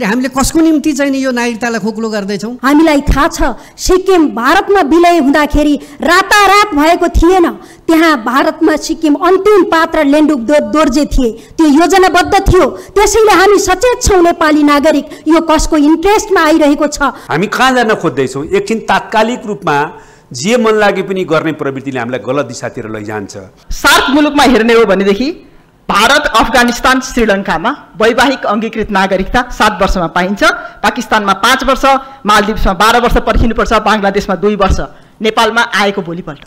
हामीले कसको निम्ति चाहिँ यो नागरिकतालाई खोक्लो गर्दैछौँ? हामीलाई थाहा छ सिक्किम भारतमा विलय हुँदाखेरि रातारात भएको थिएन। त्यहाँ भारतमा सिक्किम अन्तिम पात्र लेन्डुप दोर्जे थिए, त्यो योजनाबद्ध थियो। त्यसैले हामी सचेत छौँ नेपाली नागरिक यो कसको इन्ट्रेस्टमा आइरहेको छ। हामी कहाँ जान खोज्दैछौँ? एकछिन तात्कालिक रूपमा जे मन लागे पनि गर्ने प्रवृत्तिले हामीलाई गलत दिशातिर लैजान्छ। सार्क मुलुकमा हेर्ने हो भनेदेखि भारत, अफगानिस्तान, श्रीलङ्कामा वैवाहिक अङ्गीकृत नागरिकता 7 वर्षमा पाइन्छ। पाकिस्तानमा 5 वर्ष, मालदिप्समा 12 वर्ष पर्खिनुपर्छ, बङ्गलादेशमा 2 वर्ष, नेपालमा आएको भोलिपल्ट।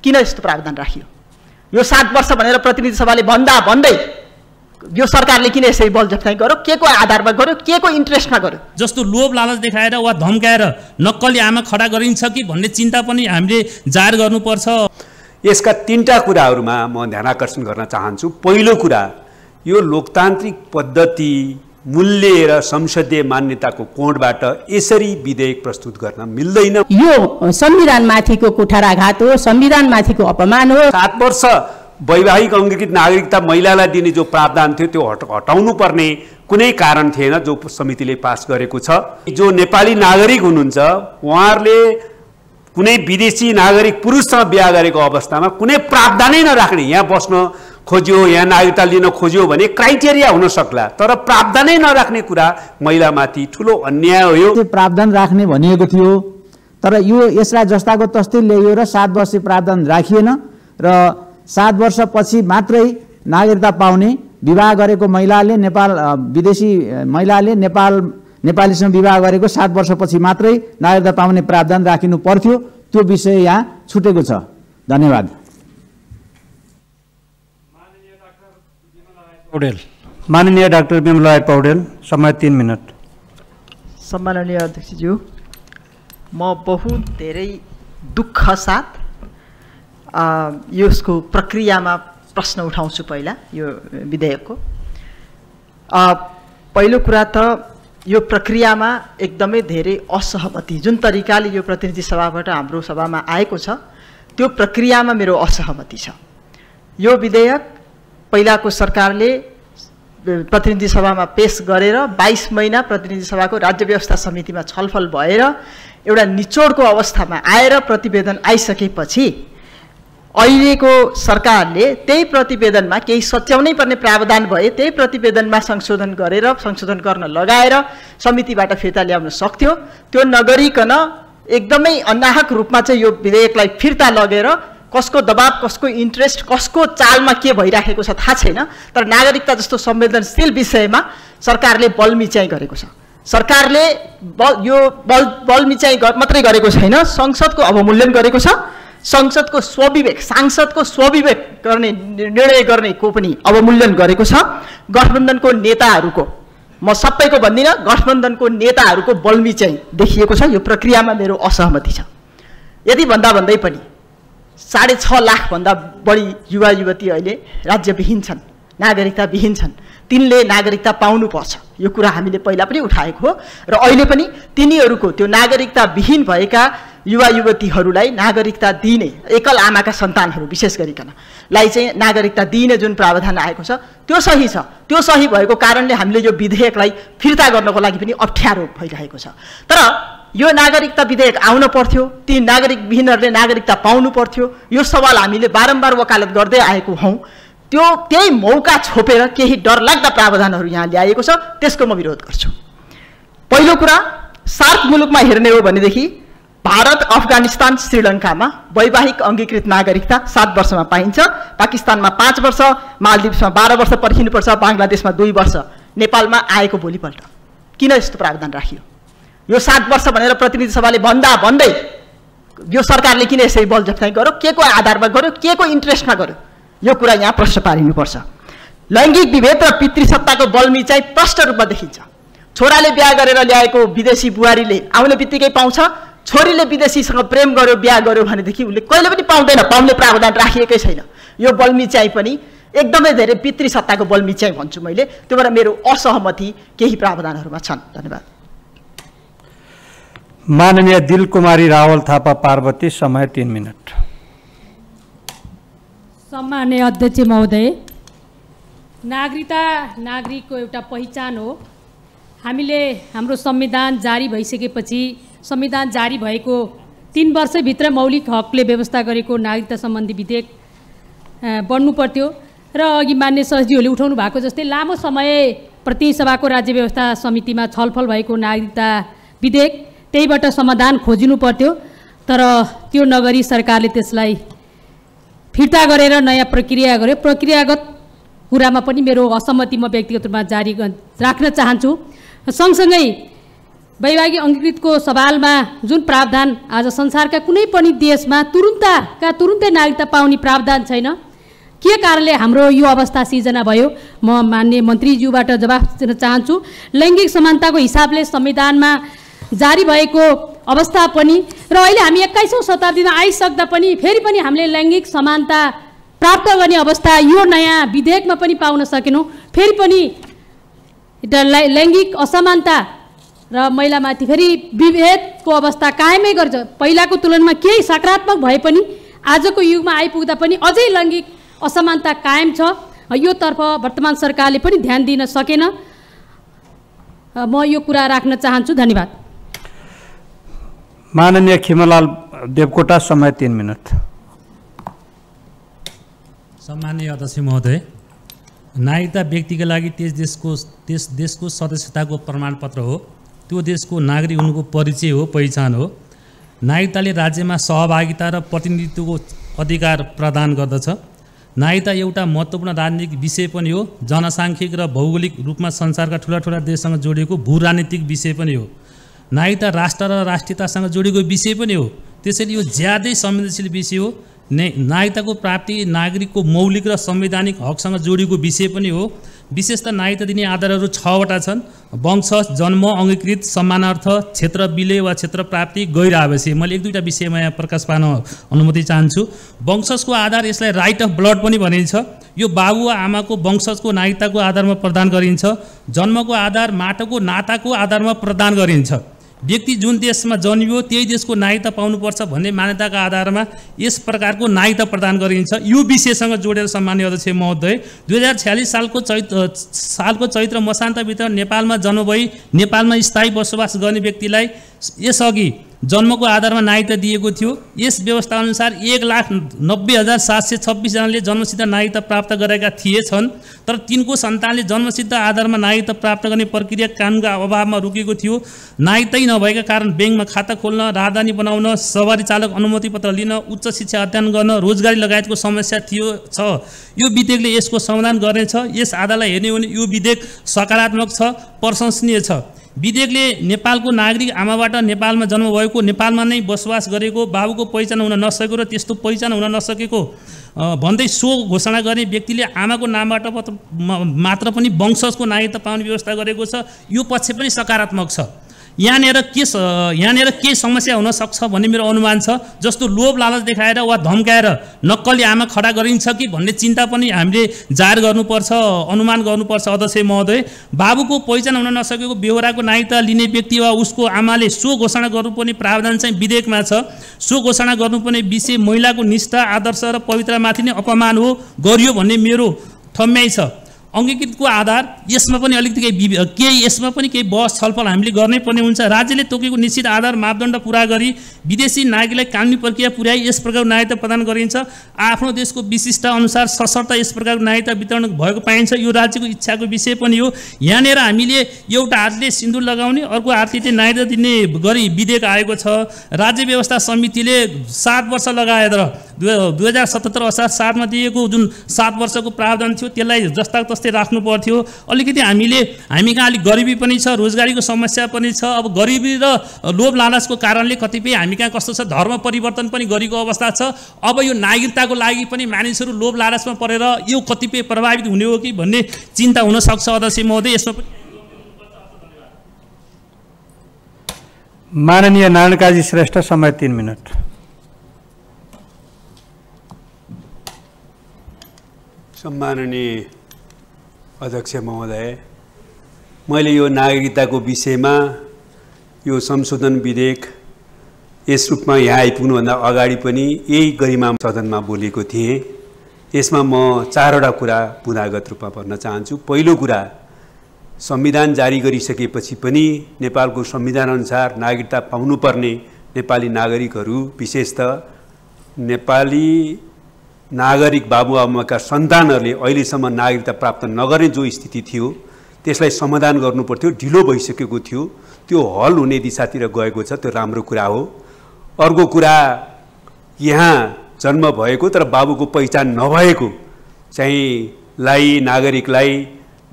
किन यस्तो प्रावधान राखियो? यो 7 वर्ष भनेर प्रतिनिधि सभाले भन्दै यो सरकारले किन यसरी बलजफ्ताइ गर्यो? के को आधारमा गर्यो? के को इन्ट्रेस्टमा गर्यो? जस्तो लोभ लालच देखाएर वा धम्काएर नक्कली आमा खडा गरिन्छ कि भन्ने चिन्ता पनि हामीले जाहेर गर्नुपर्छ। यसका 3टा कुराहरूमा म ध्यान आकर्षण गर्न चाहन्छु। पहिलो कुरा, यो लोकतान्त्रिक पद्धति, मूल्य र संसदीय मान्यताको कोणबाट यसरी विधेयक प्रस्तुत गर्न मिल्दैन। यो संविधानमाथिको कुठाराघात हो, संविधानमाथिको अपमान हो। 7 वर्ष वैवाहिक अङ्गीकृत नागरिकता महिलालाई दिने जो प्रावधान थियो त्यो हटाउनु पर्ने कुनै कारण थिएन जो समितिले पास गरेको छ। जो नेपाली नागरिक हुनुहुन्छ उहाँहरूले कुनै विदेशी नागरिक पुरुषसँग बिहा गरेको अवस्थामा कुनै प्रावधानै नराख्ने, यहाँ बस्न खोज्यो, यहाँ नागरिकता लिन खोज्यो भने क्राइटेरिया हुन सक्ला, तर प्रावधानै नराख्ने कुरा महिलामाथि ठुलो अन्याय हो। यो प्रावधान राख्ने भनिएको थियो तर यो यसलाई जस्ताको तस्तै ल्याइयो र 7 वर्ष प्रावधान राखिएन र 7 वर्षपछि मात्रै नागरिकता पाउने, विवाह गरेको महिलाले विदेशी महिलाले नेपालीसँग विवाह गरेको 7 वर्षपछि मात्रै नागरिकता पाउने प्रावधान राखिनु पर्थ्यो। त्यो विषय यहाँ छुटेको छ। धन्यवाद। माननीय डाक्टर बिमला पौडेल, समय 3 मिनट। सम्माननीय अध्यक्षज्यू, म बहुत धेरै दुःख साथ यसको प्रक्रियामा प्रश्न उठाउँछु। पहिला यो विधेयकको पहिलो कुरा त यो प्रक्रियामा एकदमै धेरै असहमति, जुन तरिकाले यो प्रतिनिधि सभाबाट हाम्रो सभामा आएको छ त्यो प्रक्रियामा मेरो असहमति छ। यो विधेयक पहिलाको सरकारले प्रतिनिधि सभामा पेश गरेर 22 महिना प्रतिनिधि सभाको राज्य व्यवस्था समितिमा छलफल भएर एउटा निचोडको अवस्थामा आएर प्रतिवेदन आइसकेपछि अहिलेको सरकारले त्यही प्रतिवेदनमा केही सच्याउनै पर्ने प्रावधान भए त्यही प्रतिवेदनमा संशोधन गर्न लगाएर समितिबाट फिर्ता ल्याउन सक्थ्यो। त्यो नगरिकन एकदमै अनाहक रूपमा चाहिँ यो विधेयकलाई फिर्ता लगेर कसको दबाब, कसको इन्ट्रेस्ट, कसको चालमा के भइराखेको छ थाहा छैन, तर नागरिकता जस्तो संवेदनशील विषयमा सरकारले बलमिचाइ गरेको छ। सरकारले यो बलमिचाइ मात्रै गरेको छैन, संसदको अवमूल्यन गरेको छ। संसदको स्वविवेक, सांसदको स्वविवेक गर्ने निर्णय गर्नेको पनि अवमूल्यन गरेको छ। गठबन्धनको नेताहरूको, म सबैको भन्दिनँ, गठबन्धनको नेताहरूको बलमिचाइ देखिएको छ। यो प्रक्रियामा मेरो असहमति छ। यदि भन्दै पनि 6.5 लाख भन्दा बढी युवा युवती अहिले राज्यविहीन छन्, नागरिकता विहीन छन्। तिनले नागरिकता पाउनुपर्छ, यो कुरा हामीले पहिला पनि उठाएको हो र अहिले पनि तिनीहरूको त्यो नागरिकता विहीन भएका युवा युवतीहरूलाई नागरिकता दिने, एकल आमाका सन्तानहरू विशेष गरिकनलाई चाहिँ नागरिकता दिने जुन प्रावधान आएको छ त्यो सही छ। त्यो सही भएको कारणले हामीले यो विधेयकलाई फिर्ता गर्नको लागि पनि अप्ठ्यारो भइरहेको छ। तर यो नागरिकता विधेयक आउन पर्थ्यो, ती नागरिक विहीनहरूले नागरिकता पाउनु पर्थ्यो। यो सवाल हामीले बारम्बार वकालत गर्दै आएको हौँ। त्यही मौका छोपेर केही डरलाग्दा प्रावधानहरू यहाँ ल्याएको छ, त्यसको म विरोध गर्छु। पहिलो कुरा, सार्क मुलुकमा हेर्ने हो भनेदेखि भारत, अफगानिस्तान, श्रीलङ्कामा वैवाहिक अङ्गीकृत नागरिकता 7 वर्षमा पाइन्छ। पाकिस्तानमा 5 वर्ष, मालदिप्समा 12 वर्ष पर्खिनुपर्छ, बङ्गलादेशमा 2 वर्ष, नेपालमा आएको भोलिपल्ट। किन यस्तो प्रावधान राखियो? यो 7 वर्ष भनेर प्रतिनिधि सभाले भन्दै यो सरकारले किन यसरी बलजफ्ताइ गर्यो? के को आधारमा गर्यो? के को इन्ट्रेस्टमा गर्यो? यो कुरा यहाँ प्रश्न पारिनुपर्छ। लैङ्गिक विभेद र पितृसत्ताको बलमिचाइ प्रष्ट रूपमा देखिन्छ। छोराले बिहा गरेर ल्याएको विदेशी बुहारीले आउने बित्तिकै पाउँछ, छोरीले विदेशीसँग प्रेम गर्यो, बिहा गर्यो भनेदेखि उसले कहिले पनि पाउँदैन, पाउने प्रावधान राखिएकै छैन। यो बलमिचाइ पनि एकदमै धेरै पितृसत्ताको बलमिचाइ भन्छु मैले। त्यो भएर मेरो असहमति केही प्रावधानहरूमा छन्। धन्यवाद। माननीय दिलकुमारी रावल थापा पार्वती, समय 3 मिनट। सम्माननीय अध्यक्ष महोदय, नागरिकता नागरिकको एउटा पहिचान हो। हामीले हाम्रो संविधान जारी भइसकेपछि संविधान जारी भएको 3 वर्षभित्र मौलिक हकले व्यवस्था गरेको नागरिकता सम्बन्धी विधेयक बन्नु पर्थ्यो र अघि मान्य सचिवहरूले उठाउनु भएको जस्तै लामो समय प्रतिनिधि सभाको राज्य व्यवस्था समितिमा छलफल भएको नागरिकता विधेयक त्यहीबाट समाधान खोजिनु पर्थ्यो। तर त्यो नगरी सरकारले त्यसलाई फिर्ता गरेर नयाँ प्रक्रिया गर्यो। प्रक्रियागत कुरामा पनि मेरो असहमति म व्यक्तिगत रूपमा जारी राख्न चाहन्छु। सँगसँगै वैवाहिक अङ्गीकृतको सवालमा जुन प्रावधान आज संसारका कुनै पनि देशमा तुरुन्तै नागरिकता पाउने प्रावधान छैन, के कारणले हाम्रो यो अवस्था सिर्जना भयो? म मान्य मन्त्रीज्यूबाट जवाफ दिन चाहन्छु। लैङ्गिक समानताको हिसाबले संविधानमा जारी भएको अवस्था पनि र अहिले हामी 21औं शताब्दीमा आइसक्दा पनि फेरि पनि हामीले लैङ्गिक समानता प्राप्त गर्ने अवस्था यो नयाँ विधेयकमा पनि पाउन सकेनौँ। फेरि पनि लैङ्गिक असमानता र महिलामाथि फेरि विभेदको अवस्था कायमै गर्छ। पहिलाको तुलनामा केही सकारात्मक भए पनि आजको युगमा आइपुग्दा पनि अझै लैङ्गिक असमानता कायम छ। यो तर्फ वर्तमान सरकारले पनि ध्यान दिन सकेन। म यो कुरा राख्न चाहन्छु। धन्यवाद। माननीय खिमलाल देवकोटा, समय 3 मिनट। सम्माननीय अध्यक्ष महोदय, नागरिकता व्यक्तिका लागि त्यस देशको सदस्यताको प्रमाणपत्र हो। त्यो देशको नागरिक हुनुको परिचय हो, पहिचान हो। नागरिकताले राज्यमा सहभागिता र प्रतिनिधित्वको अधिकार प्रदान गर्दछ। नागरिकता एउटा महत्त्वपूर्ण राजनीतिक विषय पनि हो। जनसाङ्ख्यिक र भौगोलिक रूपमा संसारका ठुला देशसँग जोडिएको भू राजनीतिक विषय पनि हो। नागरिकता राष्ट्र र राष्ट्रियतासँग जोडिएको विषय पनि हो। त्यसैले यो ज्यादै संवेदनशील विषय हो। नागरिकताको प्राप्ति नागरिकको मौलिक र संवैधानिक हकसँग जोडिएको विषय पनि हो। विशेषतः नागरिकता दिने आधारहरू 6वटा छन्: वंश, जन्म, अङ्गीकृत, सम्मानार्थ, क्षेत्र विलय वा क्षेत्र प्राप्ति, गैर आवश्यक। मैले 1-2 विषयमा यहाँ प्रकाश पार्न अनुमति चाहन्छु। वंशजको आधार, यसलाई राइट अफ ब्लड पनि भनिन्छ। यो बाबु वा आमाको वंशजको नागरिकताको आधारमा प्रदान गरिन्छ। जन्मको आधार माटोको नाताको आधारमा प्रदान गरिन्छ। व्यक्ति जुन देशमा जन्मियो त्यही देशको नागरिकता पाउनुपर्छ भन्ने मान्यताका आधारमा यस प्रकारको नागरिकता प्रदान गरिन्छ। यो विषयसँग जोडेर सम्माननीय अध्यक्ष महोदय, 2046 सालको चैत्र मसान्तभित्र नेपालमा जन्म भई नेपालमा स्थायी बसोबास गर्ने व्यक्तिलाई यसअघि जन्मको आधारमा नागरिकता दिएको थियो। यस व्यवस्था अनुसार 1,90,726 जनाले जन्मसिद्ध नागरिकता प्राप्त गरेका थिएछन्। तर तिनको सन्तानले जन्मसिद्ध आधारमा नागरिकता प्राप्त गर्ने प्रक्रिया कानुनका अभावमा रोकिएको थियो। नागरिकतै नभएका कारण ब्याङ्कमा खाता खोल्न, राजधानी बनाउन, सवारी चालक अनुमति पत्र लिन, उच्च शिक्षा अध्ययन गर्न, रोजगारी लगायतको समस्या छ। यो विधेयकले यसको समाधान गर्नेछ। यस आधारलाई हेर्ने हो भने यो विधेयक सकारात्मक छ, प्रशंसनीय छ। विधेयकले नेपालको नागरिक आमाबाट नेपालमा जन्म भएको, नेपालमा नै बसोबास गरेको, बाबुको पहिचान हुन नसकेको र त्यस्तो पहिचान हुन नसकेको भन्दै सो घोषणा गर्ने व्यक्तिले आमाको नामबाट मात्र पनि वंशजको नागरिकता पाउने व्यवस्था गरेको छ। यो पक्ष पनि सकारात्मक छ। यहाँनिर के समस्या हुन सक्छ भन्ने मेरो अनुमान छ। जस्तो लोभ लालच देखाएर वा धम्काएर नक्कली आमा खडा गरिन्छ कि भन्ने चिन्ता पनि हामीले जाहेर गर्नुपर्छ, अनुमान गर्नुपर्छ। अध्यक्ष महोदय, बाबुको पहिचान हुन नसकेको बेहोराको नागरिकता लिने व्यक्ति वा उसको आमाले सो घोषणा गर्नुपर्ने प्रावधान चाहिँ विधेयकमा छ। सो घोषणा गर्नुपर्ने विषय महिलाको निष्ठा, आदर्श र पवित्रतामाथि नै अपमान हो, गरियो भन्ने मेरो ठम्याइ छ। अङ्गीकृतको आधार, यसमा पनि अलिकति यसमा पनि केही बहस छलफल हामीले गर्नै पर्ने हुन्छ। राज्यले तोकेको निश्चित आधार मापदण्ड पुरा गरी विदेशी नागरिकलाई कानुनी प्रक्रिया पुर्याई यस प्रकारको नागरिकता प्रदान गरिन्छ। आफ्नो देशको विशिष्ट अनुसार सशर्त यस प्रकारको नागरिकता वितरण भएको पाइन्छ। यो राज्यको इच्छाको विषय पनि हो। यहाँनिर हामीले एउटा हातले सिन्दुर लगाउने, अर्को हातले चाहिँ नागरिकता दिने गरी विधेयक आएको छ। राज्य व्यवस्था समितिले 7 वर्ष लगाएर 2077 असार 7मा दिएको जुन 7 वर्षको प्रावधान थियो त्यसलाई जस्ताको तस्तै राख्नु पर्थ्यो। अलिकति हामी कहाँ अलिक गरिबी पनि छ, रोजगारीको समस्या पनि छ। अब गरिबी र लोभ लालचको कारणले कतिपय हामी कहाँ कस्तो छ, धर्म परिवर्तन पनि गरेको अवस्था छ। अब यो नागरिकताको लागि पनि मानिसहरू लोभ लालचमा परेर यो कतिपय प्रभावित हुने हो कि भन्ने चिन्ता हुनसक्छ। अध्यक्ष महोदय, यसमा पनि माननीय नारायण काजी श्रेष्ठ, समय 3 मिनट। सम्माननीय अध्यक्ष महोदय, मैले यो नागरिकताको विषयमा यो संशोधन विधेयक यस रूपमा यहाँ आइपुग्नुभन्दा अगाडि पनि यही गरिमा सदनमा बोलेको थिएँ। यसमा म 4वटा कुरा बुँदागत रूपमा भन्न चाहन्छु। पहिलो कुरा, संविधान जारी गरिसकेपछि पनि नेपालको संविधानअनुसार नागरिकता पाउनुपर्ने नेपाली नागरिकहरू विशेषतः नेपाली नागरिक बाबुआमाका सन्तानहरूले अहिलेसम्म नागरिकता प्राप्त नगर्ने जो स्थिति थियो त्यसलाई समाधान गर्नुपर्थ्यो, ढिलो भइसकेको थियो, त्यो हल हुने दिशातिर गएको छ, त्यो राम्रो कुरा हो। अर्को कुरा, यहाँ जन्म भएको तर बाबुको पहिचान नभएको चाहिँ नागरिकलाई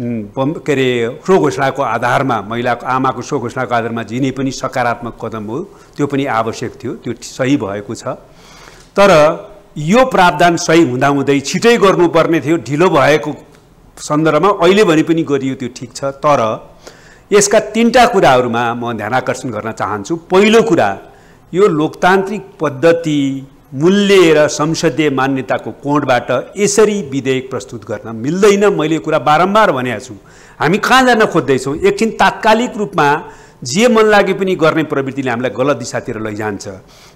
के अरे स्व घोषणाको आधारमा, महिलाको आमाको स्व घोषणाको आधारमा जिने पनि सकारात्मक कदम हो, त्यो पनि आवश्यक थियो, त्यो सही भएको छ। तर यो प्रावधान सही हुँदाहुँदै छिटै गर्नुपर्ने थियो, ढिलो भएको सन्दर्भमा अहिले भने पनि गरियो, त्यो ठिक छ। तर यसका तीनटा कुराहरूमा म ध्यानाकर्षण गर्न चाहन्छु। पहिलो कुरा, यो लोकतान्त्रिक पद्धति, मूल्य र संसदीय मान्यताको कोणबाट यसरी विधेयक प्रस्तुत गर्न मिल्दैन। मैले कुरा बारम्बार भनेको छु। हामी कहाँ जान खोज्दैछौँ? एकछिन तात्कालिक रूपमा जे मन लागे पनि गर्ने प्रवृत्तिले हामीलाई गलत दिशातिर लैजान्छ।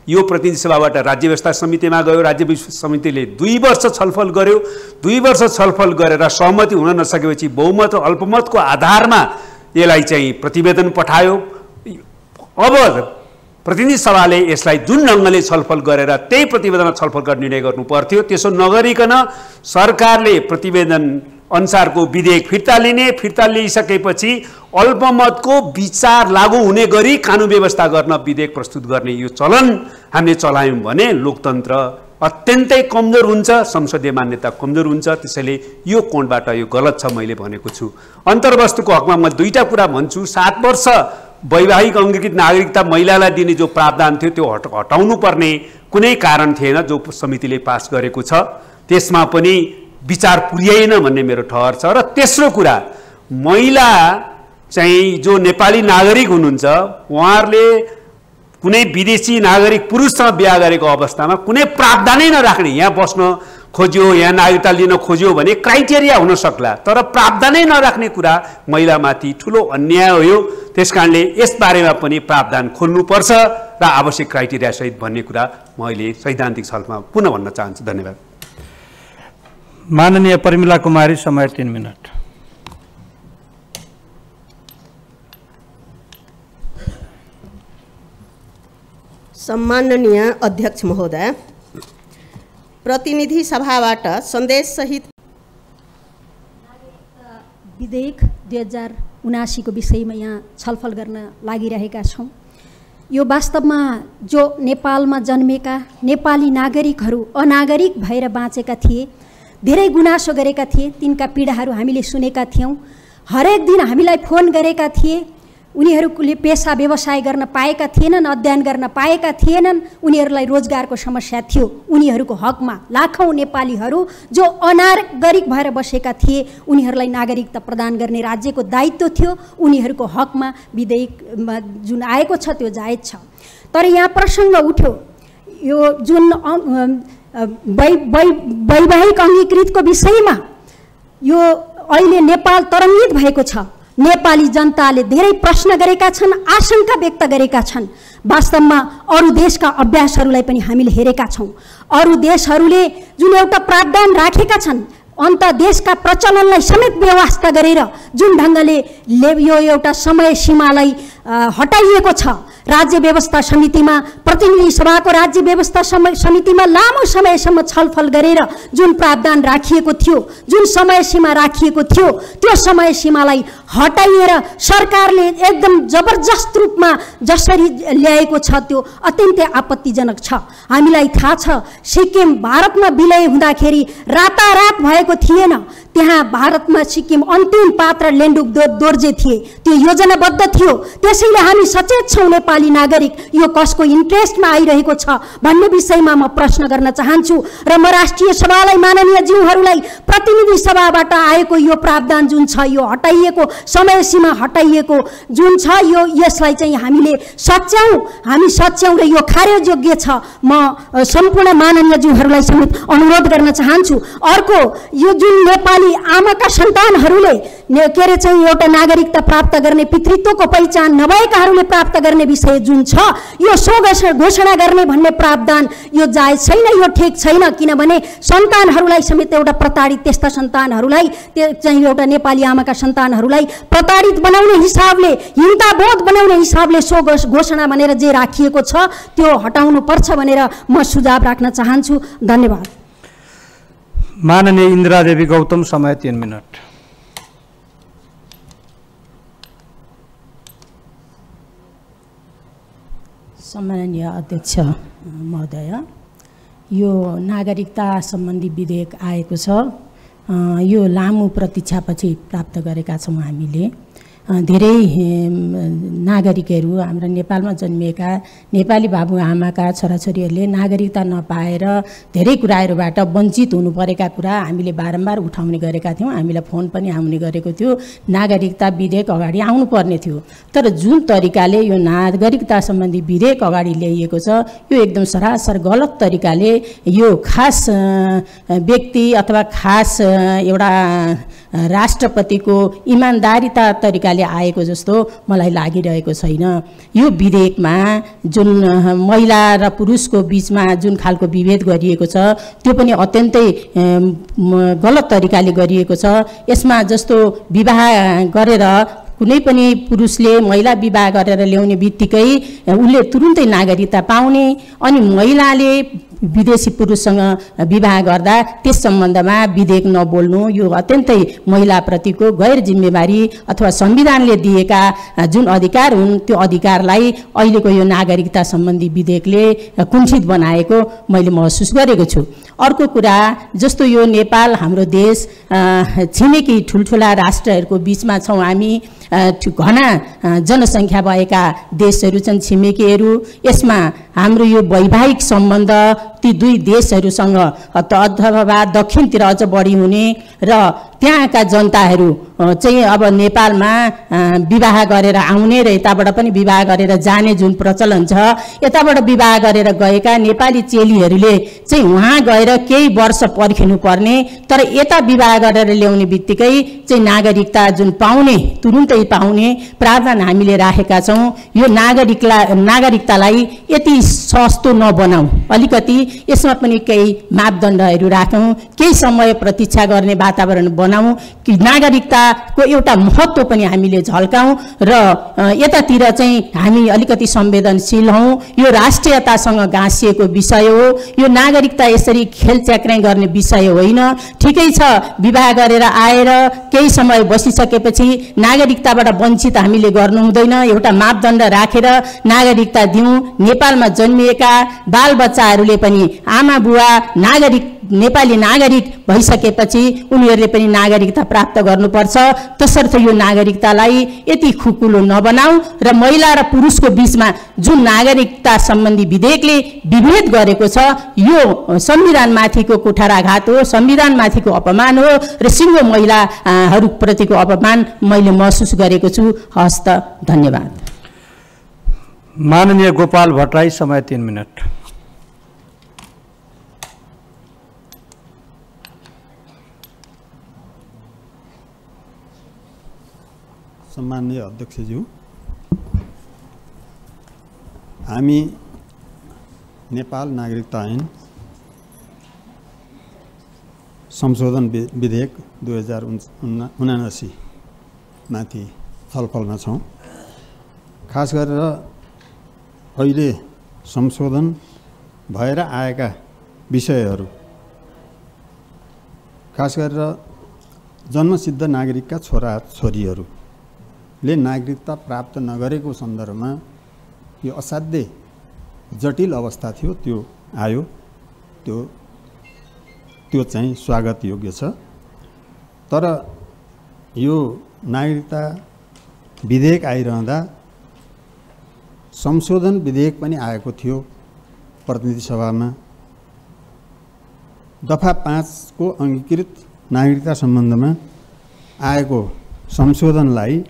यो प्रतिनिधि सभाबाट राज्य व्यवस्था समितिमा गयो, राज्य समितिले 2 वर्ष छलफल गर्यो, 2 वर्ष छलफल गरेर सहमति हुन नसकेपछि बहुमत र अल्पमतको आधारमा यसलाई चाहिँ प्रतिवेदन पठायो। अब प्रतिनिधि सभाले यसलाई जुन ढङ्गले छलफल गरेर त्यही प्रतिवेदनमा छलफल गर्ने निर्णय गर्नु पर्थ्यो, त्यसो नगरिकन सरकारले प्रतिवेदन अनुसारको विधेयक फिर्ता लिने, फिर्ता लिइसकेपछि अल्पमतको विचार लागू हुने गरी कानुन व्यवस्था गर्न विधेयक प्रस्तुत गर्ने यो चलन हामीले चलायौँ भने लोकतन्त्र अत्यन्तै कमजोर हुन्छ, संसदीय मान्यता कमजोर हुन्छ। त्यसैले यो कोणबाट यो गलत छ, मैले भनेको छु। अन्तर्वस्तुको हकमा म 2टा कुरा भन्छु। 7 वर्ष वैवाहिक अङ्गीकृत नागरिकता महिलालाई दिने जो प्रावधान थियो त्यो हटाउनु पर्ने कुनै कारण थिएन, जो समितिले पास गरेको छ त्यसमा पनि विचार पुर्याएन भन्ने मेरो ठहर छ। र तेस्रो कुरा, महिला चाहिँ जो नेपाली नागरिक हुनुहुन्छ उहाँहरूले कुनै विदेशी नागरिक पुरुषसँग बिहा गरेको अवस्थामा कुनै प्रावधानै नराख्ने, यहाँ बस्न खोज्यो, यहाँ नागरिकता लिन खोज्यो भने क्राइटेरिया हुन सक्ला, तर प्रावधानै नराख्ने कुरा महिलामाथि ठुलो अन्याय हो। त्यसकारणले यसबारेमा पनि प्रावधान खोल्नुपर्छ र आवश्यक क्राइटेरिया सहित भन्ने कुरा म अहिले सैद्धान्तिक छलफलमा पुनः भन्न चाहन्छु। धन्यवाद। माननीय प्रमिला कुमारी, समय 3 मिनट। सम्माननीय अध्यक्ष महोदय, प्रतिनिधि सभाबाट सन्देश सहित विधेयक 2079 को विषयमा यहाँ छलफल गर्न लागिरहेका छौँ। यो वास्तवमा जो नेपालमा जन्मेका नेपाली नागरिकहरू अनागरिक भएर बाँचेका थिए, धेरै गुनासो गरेका थिए, तिनका पीडाहरू हामीले सुनेका थियौँ। हरेक दिन हामीलाई फोन गरेका थिए। उनीहरूले पेसा व्यवसाय गर्न पाएका थिएनन्, अध्ययन गर्न पाएका थिएनन्, उनीहरूलाई रोजगारको समस्या थियो। उनीहरूको हकमा लाखौँ नेपालीहरू जो अनागरिक भएर बसेका थिए उनीहरूलाई नागरिकता प्रदान गर्ने राज्यको दायित्व थियो। उनीहरूको हकमा विधेयकमा जुन आएको छ त्यो जायज छ। तर यहाँ प्रसङ्ग उठ्यो, यो जुन वैवाहिक अङ्गीकृतको विषयमा यो अहिले नेपाल तरङ्गित भएको छ। नेपाली जनताले धेरै प्रश्न गरेका छन्, आशंका व्यक्त गरेका छन्। वास्तवमा अरू देशका अभ्यासहरूलाई पनि हामीले हेरेका छौँ। अरू देशहरूले जुन एउटा प्रावधान राखेका छन्, अन्त देशका प्रचलनलाई समेत व्यवस्था गरेर जुन ढङ्गले यो एउटा समय सीमालाई हटाइएको छ। राज्य व्यवस्था समितिमा, प्रतिनिधि सभाको राज्य व्यवस्था समितिमा लामो समयसम्म छलफल गरेर जुन प्रावधान राखिएको थियो, जुन समय सीमा राखिएको थियो, त्यो समय सीमालाई हटाइएर सरकारले एकदम जबरजस्त रूपमा जसरी ल्याएको छ त्यो अत्यन्तै आपत्तिजनक छ। हामीलाई थाहा छ, सिक्किम भारतमा विलय हुँदाखेरि रातारात भएको थिएन। त्यहाँ भारतमा सिक्किम अन्तिम पात्र लेन्डुक दोर्जे थिए, त्यो योजनाबद्ध थियो। त्यसैले हामी सचेत छौँ नेपाली नागरिक यो कसको इन्ट्रेस्टमा आइरहेको छ भन्ने विषयमा म प्रश्न गर्न चाहन्छु। र म राष्ट्रिय सभालाई, माननीय ज्यूहरूलाई, प्रतिनिधि सभाबाट आएको यो प्रावधान जुन छ, यो हटाइएको समय सीमा हटाइएको जुन छ, यो यसलाई चाहिँ हामीले हामी सच्याउँ र यो खारेजयोग्य छ। म सम्पूर्ण माननीय ज्यूहरूलाई समेत अनुरोध गर्न चाहन्छु। अर्को, यो जुन नेपाली नेपाली आमाका सन्तानहरूले के अरे चाहिँ एउटा नागरिकता प्राप्त गर्ने पितृत्वको पहिचान नभएकाहरूले प्राप्त गर्ने विषय जुन छ यो घोषणा गर्ने भन्ने प्रावधान यो जायज छैन, यो ठिक छैन। किनभने सन्तानहरूलाई समेत एउटा प्रताडित त्यस्ता सन्तानहरूलाई चाहिँ एउटा नेपाली आमाका सन्तानहरूलाई प्रताडित बनाउने हिसाबले हिंसाबोध बनाउने हिसाबले सो घोषणा भनेर जे राखिएको छ त्यो हटाउनु पर्छ भनेर म सुझाव राख्न चाहन्छु। धन्यवाद। माननीय इन्दिरा देवी गौतम, समय 3 मिनट। सम्माननीय अध्यक्ष महोदय, यो नागरिकता सम्बन्धी विधेयक आएको छ। यो लामो प्रतीक्षापछि प्राप्त गरेका छौँ हामीले। धेरै नागरिकहरू हाम्रा नेपालमा जन्मिएका नेपाली बाबुआमाका छोराछोरीहरूले नागरिकता नपाएर धेरै कुराहरूबाट वञ्चित हुनु परेका कुरा हामीले बारम्बार उठाउने गरेका थियौँ। हामीलाई फोन पनि आउने गरेको थियो, नागरिकता विधेयक अगाडि आउनुपर्ने थियो। तर जुन तरिकाले यो नागरिकता सम्बन्धी विधेयक अगाडि ल्याइएको छ यो एकदम सरासर गलत तरिकाले यो खास व्यक्ति अथवा खास एउटा राष्ट्रपतिको इमान्दारिता तरिकाले आएको जस्तो मलाई लागिरहेको छैन। यो विधेयकमा जुन महिला र पुरुषको बीचमा जुन खालको विभेद गरिएको छ त्यो पनि अत्यन्तै गलत तरिकाले गरिएको छ। यसमा जस्तो विवाह गरेर कुनै पनि पुरुषले महिला विवाह गरेर ल्याउने बित्तिकै उसले तुरुन्तै नागरिकता पाउने, अनि महिलाले विदेशी पुरुषसँग विवाह गर्दा त्यस सम्बन्धमा विधेयक नबोल्नु यो अत्यन्तै महिलाप्रतिको गैर जिम्मेवारी अथवा संविधानले दिएका जुन अधिकार हुन् त्यो अधिकारलाई अहिलेको यो नागरिकता सम्बन्धी विधेयकले कुण्ठित बनाएको मैले महसुस गरेको छु। अर्को कुरा, जस्तो यो नेपाल हाम्रो देश छिमेकी ठुल्ठुला राष्ट्रहरूको बिचमा छौँ हामी, घना जनसङ्ख्या भएका देशहरू छन् छिमेकीहरू। यसमा हाम्रो यो वैवाहिक सम्बन्ध ती दुई देशहरूसँग अथवा दक्षिणतिर अझ बढी हुने र त्यहाँका जनताहरू चाहिँ अब नेपालमा विवाह गरेर आउने र यताबाट पनि विवाह गरेर जाने जुन प्रचलन छ, यताबाट विवाह गरेर गएका नेपाली चेलीहरूले चाहिँ उहाँ गएर केही वर्ष पर्खिनु पर्ने, तर यता विवाह गरेर ल्याउने बित्तिकै चाहिँ नागरिकता जुन पाउने तुरुन्तै पाउने प्रावधान हामीले राखेका छौँ। यो नागरिकतालाई यति सस्तो नबनाऊ, अलिकति यसमा पनि केही मापदण्डहरू राखौँ, केही समय प्रतीक्षा गर्ने वातावरण बनाऊ कि नागरिकताको एउटा महत्त्व पनि हामीले झल्काउँ र यतातिर चाहिँ हामी अलिकति संवेदनशील हौँ। यो राष्ट्रियतासँग गाँसिएको विषय हो, यो नागरिकता यसरी खेलच्याक्राइ गर्ने विषय होइन। ठिकै छ, विवाह गरेर आएर केही समय बसिसकेपछि नागरिकताबाट वञ्चित हामीले गर्नु हुँदैन, एउटा मापदण्ड राखेर नागरिकता दिउँ। नेपालमा जन्मिएका बालबच्चाहरूले पनि आमा बुवा नेपाली नागरिक भइसकेपछि उनीहरूले पनि नागरिकता प्राप्त गर्नुपर्छ। तसर्थ यो नागरिकतालाई यति खुकुलो नबनाऊ र महिला र पुरुषको बीचमा जुन नागरिकता सम्बन्धी विधेयकले विभेद गरेको छ यो संविधानमाथिको कुठाराघात हो, संविधानमाथिको अपमान हो र सिङ्गो महिलाहरूप्रतिको अपमान मैले महसुस गरेको छु। हस्त, धन्यवाद। माननीय गोपाल भट्टराई, समय 3 मिनट। सम्माननीय अध्यक्षज्यू, हामी नेपाल नागरिकता ऐन संशोधन विधेयक 2079 माथि छलफलमा छौँ। खास गरेर अहिले संशोधन भएर आएका विषयहरू, खास गरेर जन्मसिद्ध नागरिकका छोराछोरीहरूले नागरिकता प्राप्त नगरेको सन्दर्भमा यो असाध्यै जटिल अवस्था थियो, त्यो आयो, त्यो चाहिँ स्वागत योग्य छ। तर यो नागरिकता विधेयक आइरहँदा संशोधन विधेयक पनि आएको थियो प्रतिनिधि सभामा। दफा 5 को अङ्गीकृत नागरिकता सम्बन्धमा आएको संशोधनलाई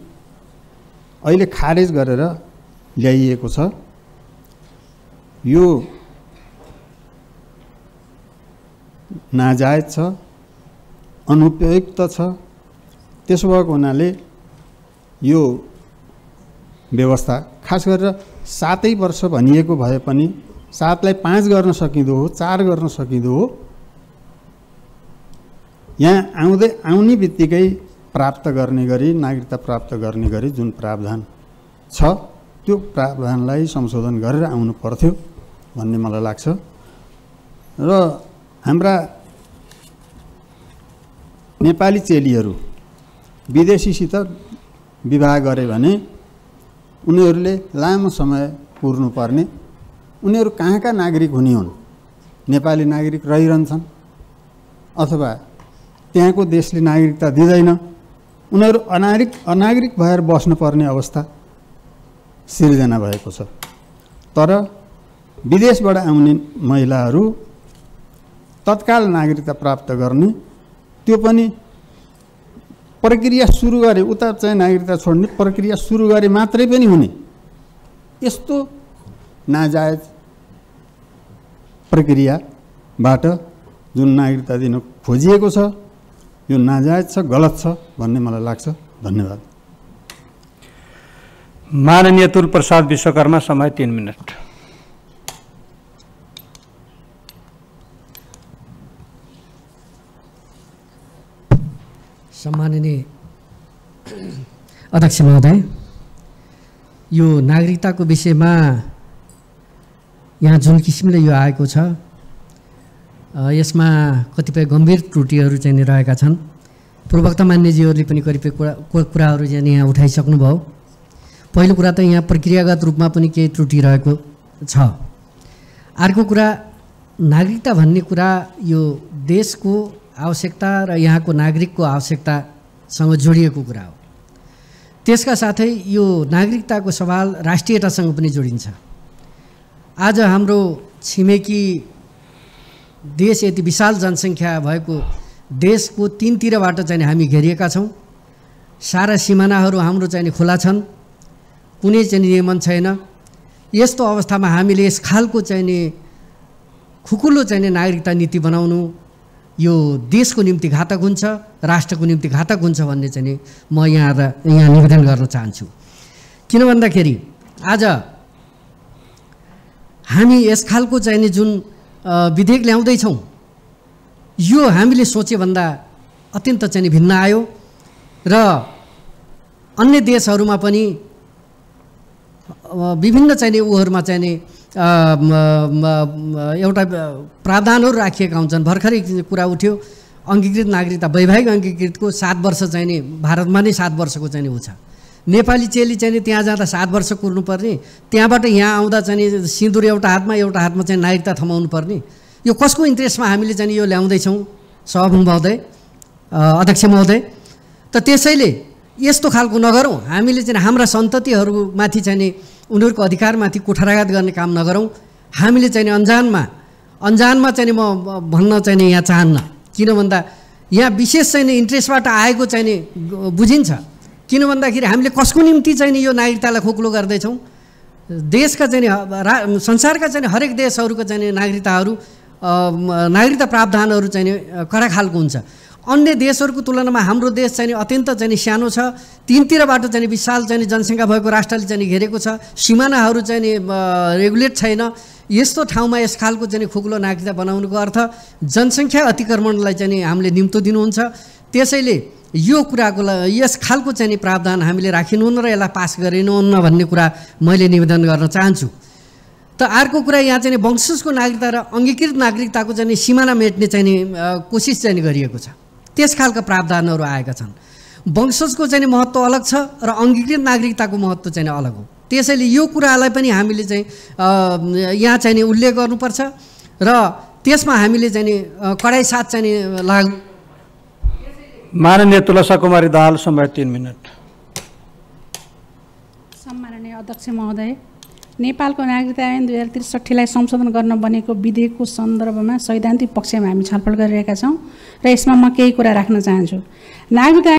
अहिले खारेज गरेर ल्याइएको छ। यो नाजायज छ अनुपयुक्त छ। त्यसो भएको हुनाले यो व्यवस्था खास गरेर 7 वर्ष भनिएको भए पनि 7 लाई 5 गर्न सकिँदो हो, 4 गर्न सकिँदो हो। यहाँ आउने बित्तिकै प्राप्त गर्ने गरी नागरिकता प्राप्त गर्ने गरी जुन प्रावधान छ त्यो प्रावधानलाई संशोधन गरेर आउनु पर्थ्यो भन्ने मलाई लाग्छ। र हाम्रा नेपाली चेलीहरू विदेशीसित विवाह गरे भने उनीहरूले लामो समय पुर्नुपर्ने, उनीहरू कहाँका नागरिक हुने हुन्, नेपाली नागरिक रहिरहन्छन् अथवा त्यहाँको देशले नागरिकता दिँदैन, उनीहरू अनागरिक भएर बस्नुपर्ने अवस्था सिर्जना भएको छ। तर विदेशबाट आउने महिलाहरू तत्काल नागरिकता प्राप्त गर्ने, त्यो पनि प्रक्रिया सुरु गरे उता चाहिँ नागरिकता छोड्ने प्रक्रिया सुरु गरे मात्रै पनि हुने, यस्तो नाजायज प्रक्रियाबाट जुन नागरिकता दिन खोजिएको छ यो नाजायज छ, गलत छ भन्ने मलाई लाग्छ। धन्यवाद। माननीय तुल प्रसाद विश्वकर्मा, समय 3 मिनट। सम्माननीय अध्यक्ष महोदय, यो नागरिकताको विषयमा यहाँ जुन किसिमले यो आएको छ यसमा कतिपय गम्भीर त्रुटिहरू चाहिँ रहेका छन्। पूर्वोक्त मान्यजीहरूले पनि कतिपय कुराहरू चाहिँ यहाँ उठाइसक्नुभयो। पहिलो कुरा त यहाँ प्रक्रियागत रूपमा पनि केही त्रुटि रहेको छ। अर्को कुरा, नागरिकता भन्ने कुरा यो देशको आवश्यकता र यहाँको नागरिकको आवश्यकतासँग जोडिएको कुरा हो। त्यसका साथै यो नागरिकताको सवाल राष्ट्रियतासँग पनि जोडिन्छ। आज हाम्रो छिमेकी देश यति विशाल जनसङ्ख्या भएको देशको 3 तिरबाट चाहिँ हामी घेरिएका छौँ। सारा सिमानाहरू हाम्रो चाहिँ खुला छन्, कुनै चाहिँ नियमन छैन। यस्तो अवस्थामा हामीले यस खालको चाहिँ खुकुलो चाहिँ नागरिकता नीति बनाउनु यो देशको निम्ति घातक हुन्छ, राष्ट्रको निम्ति घातक हुन्छ भन्ने चाहिँ म यहाँ निवेदन गर्न चाहन्छु। किन भन्दाखेरि आज हामी यस खालको चाहिँ जुन विधेयक ल्याउँदैछौँ यो हामीले सोचेभन्दा अत्यन्त चाहिँ भिन्न आयो र अन्य देशहरूमा पनि विभिन्न चाहिँ उहरूमा चाहिँ एउटा प्रावधानहरू राखिएका हुन्छन्। भर्खरै कुरा उठ्यो अङ्गीकृत नागरिकता, वैवाहिक अङ्गीकृतको 7 वर्ष चाहिँ नि भारतमा नै 7 वर्षको चाहिँ ऊ छ। नेपाली चेली चाहिँ त्यहाँ जाँदा 7 वर्ष कुर्नुपर्ने, त्यहाँबाट यहाँ आउँदा चाहिँ सिन्दुर एउटा हातमा चाहिँ नागरिकता थमाउनु पर्ने। यो कसको इन्ट्रेस्टमा हामीले चाहिँ यो ल्याउँदैछौँ सभामुख महोदय, अध्यक्ष महोदय? त त्यसैले यस्तो खालको नगरौँ। हामीले चाहिँ हाम्रा सन्ततिहरूमाथि चाहिँ नि उनीहरूको अधिकारमाथि कुठाराघात गर्ने काम नगरौँ। हामीले चाहिँ अन्जानमा चाहिँ म भन्न चाहिँ यहाँ चाहन्न। किन भन्दा यहाँ विशेष चाहिँ इन्ट्रेस्टबाट आएको चाहिँ नि बुझिन्छ। किन भन्दाखेरि हामीले कसको निम्ति चाहिँ यो नागरिकतालाई खोक्लो गर्दैछौँ? देशका चाहिँ संसारका चाहिँ हरेक देशहरूको चाहिँ नागरिकता प्रावधानहरू चाहिँ कडा खालको हुन्छ। अन्य देशहरूको तुलनामा हाम्रो देश चाहिँ अत्यन्त चाहिँ सानो छ। 3 तिरबाट चाहिँ विशाल चाहिँ जनसङ्ख्या भएको राष्ट्रले चाहिँ घेरेको छ। सिमानाहरू चाहिँ रेगुलेट छैन। यस्तो ठाउँमा यस खालको चाहिँ खुकुलो नागरिकता बनाउनुको अर्थ जनसङ्ख्या अतिक्रमणलाई चाहिँ हामीले निम्तो दिनुहुन्छ। त्यसैले यो कुराको यस खालको चाहिँ प्रावधान हामीले राखिनुहुन्न र यसलाई पास गरिनुहुन्न भन्ने कुरा मैले निवेदन गर्न चाहन्छु। त अर्को कुरा, यहाँ चाहिँ वंशजको नागरिकता र अङ्गीकृत नागरिकताको चाहिँ सिमाना मेट्ने चाहिँ कोसिस चाहिँ गरिएको छ। त्यस खालका प्रावधानहरू आएका छन्। वंशजको चाहिँ महत्त्व अलग छ र अङ्गीकृत नागरिकताको महत्त्व चाहिँ अलग हो। त्यसैले यो कुरालाई पनि हामीले चाहिँ यहाँ चाहिँ उल्लेख गर्नुपर्छ र त्यसमा हामीले चाहिँ कडाइ साथ चाहिँ लागु। माननीय तुलसा कुमारी दाहाल, समय 3 मिनट। सम्माननीय अध्यक्ष महोदय, नेपालको नागरिकता ऐन 2063लाई संशोधन गर्न बनेको विधेयकको सन्दर्भमा सैद्धान्तिक पक्षमा हामी छलफल गरिरहेका छौँ र यसमा म केही कुरा राख्न चाहन्छु। नागरिकता